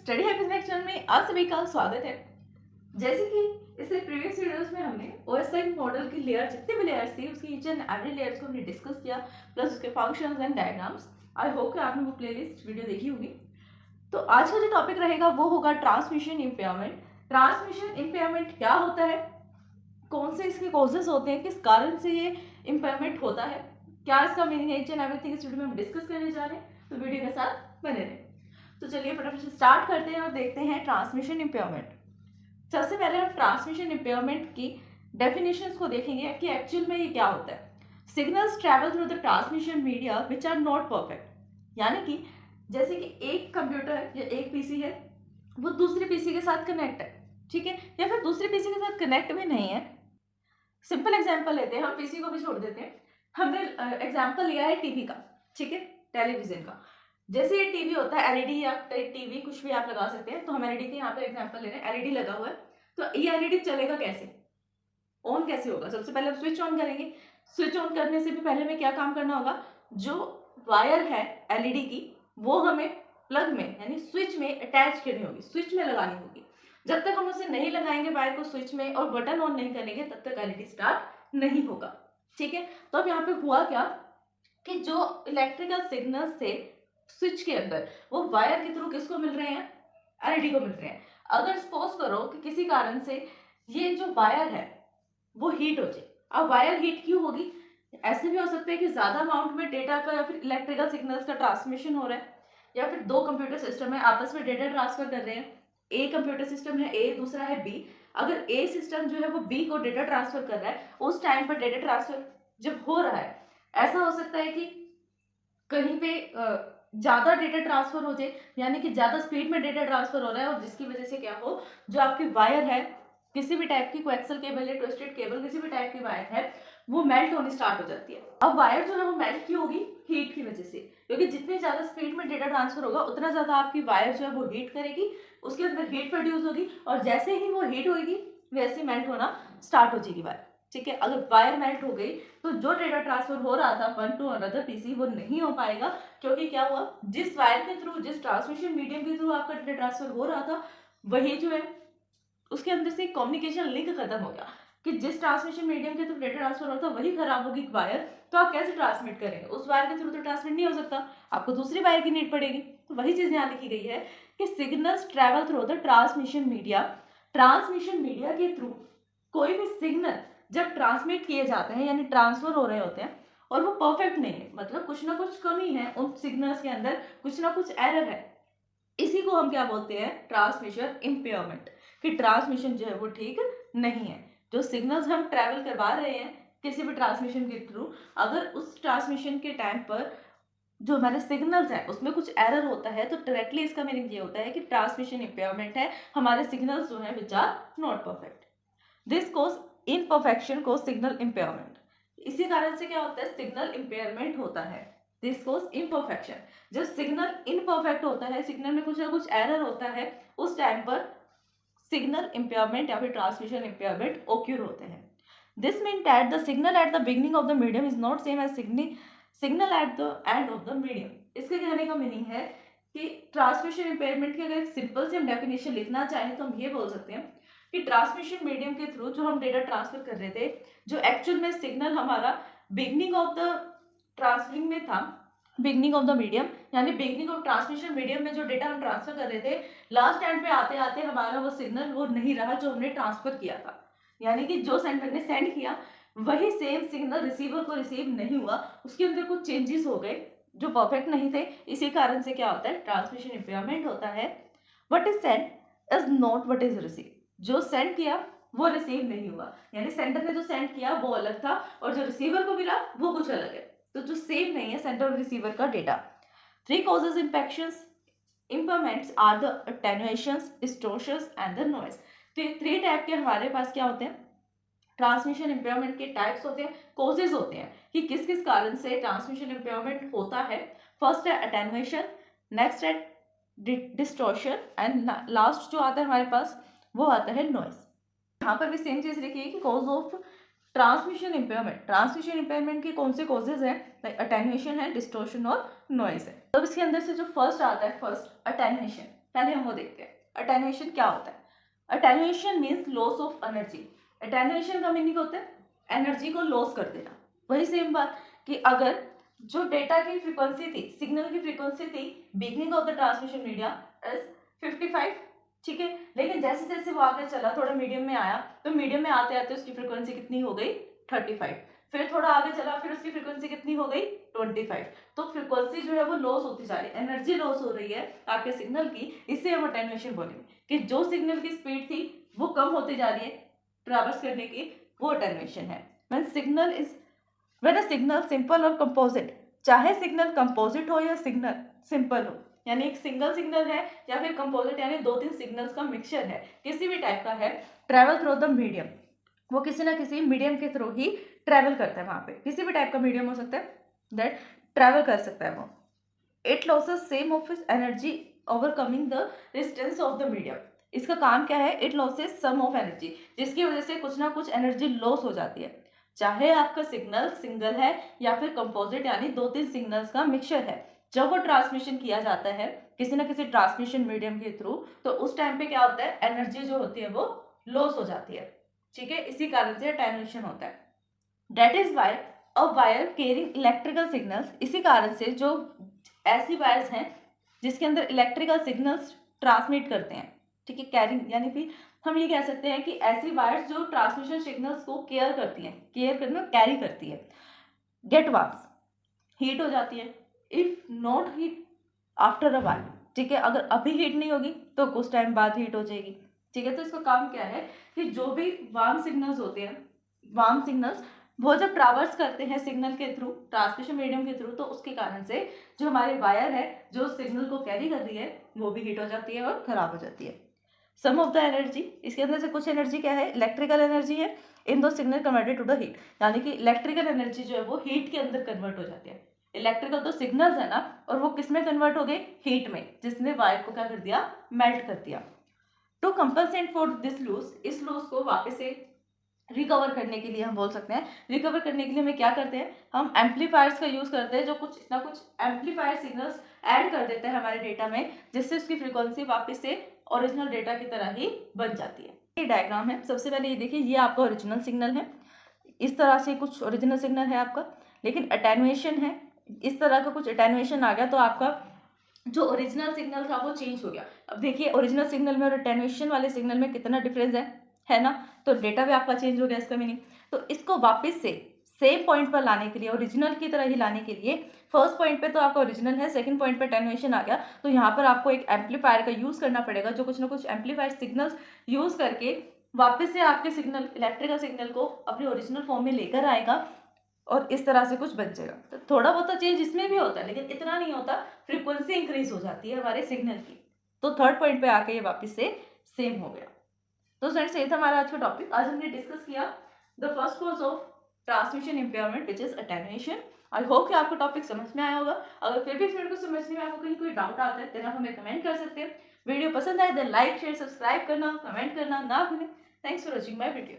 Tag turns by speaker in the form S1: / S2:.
S1: Study habits next channel में आप सभी का स्वागत है। जैसे कि इससे प्रीवियस वीडियोस में हमने ओएसआई मॉडल की लेयर जितने भी लेयर्स थी उसकी ईच एंड एवरी लेयर्स को हमने डिस्कस किया, प्लस उसके functions and diagrams. I hope कि आपने वो प्लेलिस्ट वीडियो देखी होगी। तो आज का जो टॉपिक रहेगा वो होगा ट्रांसमिशन इम्पेयरमेंट। ट्रांसमिशन इम्पेयरमेंट क्या होता है, कौन से इसके कॉजेस होते हैं, किस कारण से ये इम्पेयरमेंट होता है, क्या इसका मीनिंग है, ईच एंड एवरीथिंग इस वीडियो में हम डिस्कस करने जा रहे हैं। तो वीडियो के साथ बने रहें। तो चलिए फटाफट से स्टार्ट करते हैं और देखते हैं ट्रांसमिशन इम्पेयरमेंट। सबसे पहले हम ट्रांसमिशन इम्पेयरमेंट की डेफिनेशंस को देखेंगे कि एक्चुअल में ये क्या होता है। Signals travel through the transmission media which are not perfect, यानी कि जैसे कि एक कंप्यूटर या एक पीसी है, वो दूसरे पीसी के साथ कनेक्ट है, ठीक है, या फिर दूसरे पीसी के साथ कनेक्ट भी नहीं है। सिंपल एग्जांपल लेते हैं, हम पीसी को भी छोड़ देते हैं। हमने एग्जांपल लिया है टीवी का, ठीक है, टेलीविजन का। जैसे ये टीवी होता है, एलईडी या टीवी कुछ भी आप लगा सकते हैं। तो हम एलईडी के यहाँ पे एग्जांपल ले रहे हैं, एलईडी लगा हुआ है। तो ये एलईडी चलेगा कैसे, ऑन कैसे होगा? सबसे पहले हम स्विच ऑन करेंगे। स्विच ऑन करने से भी पहले हमें क्या काम करना होगा, जो वायर है एलईडी की वो हमें प्लग में यानी स्विच में अटैच करनी होगी, स्विच में लगानी होगी। जब तक हम उसे नहीं लगाएंगे वायर को स्विच में और बटन ऑन नहीं करेंगे तब तक एलईडी स्टार्ट नहीं होगा, ठीक है। तो अब यहाँ पे हुआ क्या कि जो इलेक्ट्रिकल सिग्नल्स थे स्विच के अंदर, वो वायर के थ्रू किसको मिल रहे हैं, एलईडी को मिल रहे हैं। अगर सपोज करो कि किसी कारण से ये जो वायर है वो हीट हो जाए। अब वायर हीट क्यों होगी? ऐसे भी हो सकता है कि ज्यादा अमाउंट में डेटा का या फिर इलेक्ट्रिकल सिग्नल्स का ट्रांसमिशन हो रहा है, या फिर दो कंप्यूटर सिस्टम है आपस में डेटा ट्रांसफर कर रहे हैं। ए कंप्यूटर सिस्टम है ए, दूसरा है बी। अगर ए सिस्टम जो है वो बी को डेटा ट्रांसफर कर रहा है, उस टाइम पर डेटा ट्रांसफर जब हो रहा है, ऐसा हो सकता है कि कहीं पे ज्यादा डेटा ट्रांसफर हो जाए, यानी कि ज्यादा स्पीड में डेटा ट्रांसफर हो रहा है, और जिसकी वजह से क्या हो, जो आपकी वायर है किसी भी टाइप की, कोएक्सियल केबल या ट्विस्टेड केबल, किसी भी टाइप की वायर है, वो मेल्ट होनी स्टार्ट हो जाती है। अब वायर जो है वो मेल्ट क्यों होगी? हीट की वजह से, क्योंकि जितनी ज्यादा स्पीड में डेटा ट्रांसफर होगा उतना ज्यादा आपकी वायर जो है वो हीट करेगी, उसके अंदर हीट प्रोड्यूस होगी, और जैसे ही वो हीट होगी वैसे मेल्ट होना स्टार्ट हो जाएगी वायर, ठीक है। अगर वायर मेल्ट हो गई तो जो डेटा ट्रांसफर हो रहा था वन टू अनदर पीसी वो नहीं हो पाएगा, क्योंकि क्या हुआ, जिस वायर के थ्रू, जिस ट्रांसमिशन मीडियम के थ्रू आपका डेटा ट्रांसफर हो रहा था, वही जो है उसके अंदर से कम्युनिकेशन लिंक खत्म हो गया। कि जिस ट्रांसमिशन मीडियम के थ्रू डेटा ट्रांसफर होता है वही खराब होगी वायर, तो आप कैसे ट्रांसमिट करेंगे? उस वायर के थ्रू तो ट्रांसमिट नहीं हो सकता, आपको दूसरी वायर की नीड पड़ेगी। तो वही चीज यहाँ लिखी गई है कि signals travel through the transmission media. Transmission media के थ्रू कोई भी सिग्नल जब ट्रांसमिट किए जाते हैं यानी ट्रांसफर हो रहे होते हैं और वो परफेक्ट नहीं है, मतलब कुछ ना कुछ कमी है उन सिग्नल्स के अंदर, कुछ ना कुछ एरर है, इसी को हम क्या बोलते हैं, ट्रांसमिशन इम्पेयरमेंट। कि ट्रांसमिशन जो है वो ठीक नहीं है। जो सिग्नल्स हम ट्रैवल करवा रहे हैं किसी भी ट्रांसमिशन के थ्रू, अगर उस ट्रांसमिशन के टाइम पर जो हमारे सिग्नल्स हैं उसमें कुछ एरर होता है, तो डायरेक्टली इसका मीनिंग ये होता है कि ट्रांसमिशन इम्पेयरमेंट है, हमारे सिग्नल्स जो है which are not perfect. This cause imperfection को सिग्नल इम्पेयरमेंट। इसी कारण से क्या होता है, सिग्नल इम्पेयरमेंट होता है। दिस कोज इनपरफेक्शन, जब सिग्नल इनपरफेक्ट होता है, सिग्नल में कुछ ना कुछ एरर होता है, उस टाइम पर सिग्नल इम्पेयरमेंट या फिर ट्रांसमिशन इम्पेयरमेंट ओक्यूर होते हैं। This mean that the signal at the beginning of the medium is not same as signal at the end of the medium. इसके कहने का मीनिंग है कि ट्रांसमिशन इम्पेयरमेंट की अगर सिंपल से हम डेफिनेशन लिखना चाहें तो हम ये बोल सकते हैं कि ट्रांसमिशन मीडियम के थ्रू जो हम डेटा ट्रांसफर कर रहे थे, जो एक्चुअल में सिग्नल हमारा बिगनिंग ऑफ द ट्रांसफरिंग में था, बिगनिंग ऑफ द मीडियम यानी बिगनिंग ऑफ ट्रांसमिशन मीडियम में जो डेटा हम ट्रांसफर कर रहे थे, लास्ट एंड पे आते आते हमारा वो सिग्नल वो नहीं रहा जो हमने ट्रांसफर किया था, यानी कि जो सेंडर ने सेंड किया वही सेम सिग्नल रिसीवर को रिसीव नहीं हुआ, उसके अंदर कुछ चेंजेस हो गए जो परफेक्ट नहीं थे। इसी कारण से क्या होता है, ट्रांसमिशन इम्पेयरमेंट होता है। What is send is not what is receive. जो सेंड किया वो रिसीव नहीं हुआ, यानी सेंडर ने जो सेंड किया वो अलग था और जो रिसीवर को मिला वो कुछ अलग है, तो जो सेम नहीं है सेंडर और रिसीवर का data. Three causes impairments are the attenuations, distortions and the noise. तो थ्री टाइप के हमारे पास क्या होते हैं, ट्रांसमिशन इम्पेयरमेंट के टाइप्स होते हैं, कॉजेज होते हैं कि किस किस कारण से ट्रांसमिशन इम्पेयरमेंट होता है। फर्स्ट है अटेन्युएशन, नेक्स्ट है डिस्टॉर्शन एंड लास्ट जो आता है हमारे पास वो आता है नॉइज। यहाँ पर भी सेम चीज लिखी है कि cause of transmission impairment. Transmission impairment के कौन से कॉजेज हैं, अटेन्युएशन है, डिस्टॉर्शन और नॉइज है। तो इसके अंदर से जो फर्स्ट आता है, फर्स्ट अटेन्युएशन। पहले हम वो देखते हैं अटेन्युएशन क्या होता है। Attenuation means loss of energy. Attenuation का मीनिंग होता है एनर्जी को लॉस कर देना। वही सेम बात कि अगर जो डेटा की फ्रीक्वेंसी थी, सिग्नल की फ्रीक्वेंसी थी, beginning of the transmission media is 55, ठीक है, लेकिन जैसे जैसे वो आगे चला थोड़ा मीडियम में आया, तो मीडियम में आते आते उसकी फ्रीक्वेंसी कितनी हो गई 35, फिर थोड़ा आगे चला फिर उसकी फ्रीक्वेंसी कितनी हो गई 25। तो फ्रीक्वेंसी जो है वो लॉस होती जा रही है, एनर्जी लॉस हो रही है आपके सिग्नल की, इसे हम अटेन्युएशन बोलेंगे कि जो सिग्नल की स्पीड थी वो कम होती जा रही है ट्रैवर्स करने की, वो अटेन्युएशन है। व्हेन अ सिग्नल सिंपल और कंपोजिट, चाहे सिग्नल कंपोजिट हो या सिग्नल सिंपल हो, यानी एक सिंगल सिग्नल है या फिर कंपोजिट यानी 2-3 सिग्नल्स का मिक्सचर है, किसी भी टाइप का है, ट्रैवल थ्रू द मीडियम, वो किसी ना किसी मीडियम के थ्रू ही ट्रैवल करता है। वहां पे किसी भी टाइप का मीडियम हो सकता है दैट ट्रैवल कर सकता है वो। It losses same of its energy overcoming the distance of the medium. इसका काम क्या है, it losses some of energy, जिसकी वजह से कुछ ना कुछ एनर्जी लॉस हो जाती है, चाहे आपका सिग्नल सिंगल है या फिर कंपोजिट यानी 2-3 सिग्नल्स का मिक्सचर है। जब वो ट्रांसमिशन किया जाता है किसी ना किसी ट्रांसमिशन मीडियम के थ्रू, तो उस टाइम पे क्या होता है, एनर्जी जो होती है वो लॉस हो जाती है, ठीक है, इसी कारण से अटेन्युएशन होता है। That is why a wire carrying electrical signals, इसी कारण से जो ऐसी वायर्स हैं जिसके अंदर इलेक्ट्रिकल सिग्नल्स ट्रांसमिट करते हैं, ठीक है, कैरिंग यानी कि हम ये कह सकते हैं कि ऐसी वायर्स जो ट्रांसमिशन सिग्नल्स को केयर करती हैं, केयर करने में कैरी करती है, गेट वार्म्स, हीट हो जाती है, if not heat after a while, ठीक है, अगर अभी हीट नहीं होगी तो कुछ टाइम बाद हीट हो जाएगी, ठीक है। तो इसका काम क्या है कि जो भी वार्म सिग्नल्स होते हैं, वार्म सिग्नल्स वो जब ट्रैवर्स करते हैं सिग्नल के थ्रू, ट्रांसमिशन मीडियम के थ्रू, तो उसके कारण से जो हमारी वायर है जो सिग्नल को कैरी कर रही है वो भी हीट हो जाती है और खराब हो जाती है। सम ऑफ द एनर्जी, इसके अंदर से कुछ एनर्जी क्या है, इलेक्ट्रिकल एनर्जी है, इन दो signal converted to the heat, यानी कि इलेक्ट्रिकल एनर्जी जो है वो हीट के अंदर कन्वर्ट हो जाती है। इलेक्ट्रिकल तो सिग्नल्स है ना, और वो किस में कन्वर्ट हो गए, हीट में, जिसने वायर को क्या कर दिया, मेल्ट कर दिया। To compensate for this loss, इस लॉस को वापस से रिकवर करने के लिए हम बोल सकते हैं, रिकवर करने के लिए हमें क्या करते हैं, हम एम्पलीफायर्स का यूज करते हैं, जो कुछ ना कुछ एम्पलीफायर सिग्नल्स ऐड कर देते हैं हमारे डेटा में, जिससे उसकी फ्रीक्वेंसी वापस से ओरिजिनल डेटा की तरह ही बन जाती है। ये डायग्राम है, सबसे पहले ये देखिए, ये आपका ओरिजिनल सिग्नल है, इस तरह से कुछ ओरिजिनल सिग्नल है आपका, लेकिन अटेन्युएशन है, इस तरह का कुछ अटेन्युएशन आ गया तो आपका जो ओरिजिनल सिग्नल था वो चेंज हो गया। अब देखिए ओरिजिनल सिग्नल में और अटेन्युएशन वाले सिग्नल में कितना डिफरेंस है ना, तो डेटा भी आपका चेंज हो गया इसका मीनिंग। तो इसको वापस से सेम पॉइंट पर लाने के लिए, ओरिजिनल की तरह ही लाने के लिए, फर्स्ट पॉइंट पे तो आपका ओरिजिनल है, सेकंड पॉइंट पे अटेन्युएशन आ गया, तो यहाँ पर आपको एक एम्पलीफायर का यूज करना पड़ेगा, जो कुछ ना कुछ एम्पलीफायर सिग्नल्स यूज करके वापस से आपके सिग्नल, इलेक्ट्रिकल सिग्नल को अपने ओरिजिनल फॉर्म में लेकर आएगा और इस तरह से कुछ बन जाएगा। तो थोड़ा बहुत चेंज इसमें भी होता है, लेकिन इतना नहीं होता, फ्रीक्वेंसी इंक्रीज हो जाती है हमारे सिग्नल की। तो थर्ड पॉइंट पे आके ये वापस से सेम हो गया। तो फ्रेंड्स ये था हमारा आज का टॉपिक। आज हमने डिस्कस किया the first cause of transmission impairment which is attenuation. I hope कि आपको टॉपिक समझ में आया होगा। अगर फिर भी इस वीडियो को समझने में आपको कहीं कोई डाउट आता है तो आप हमें कमेंट कर सकते हैं। वीडियो पसंद आए तो लाइक शेयर सब्सक्राइब करना, कमेंट करना ना भूलें। Thanks for watching my video.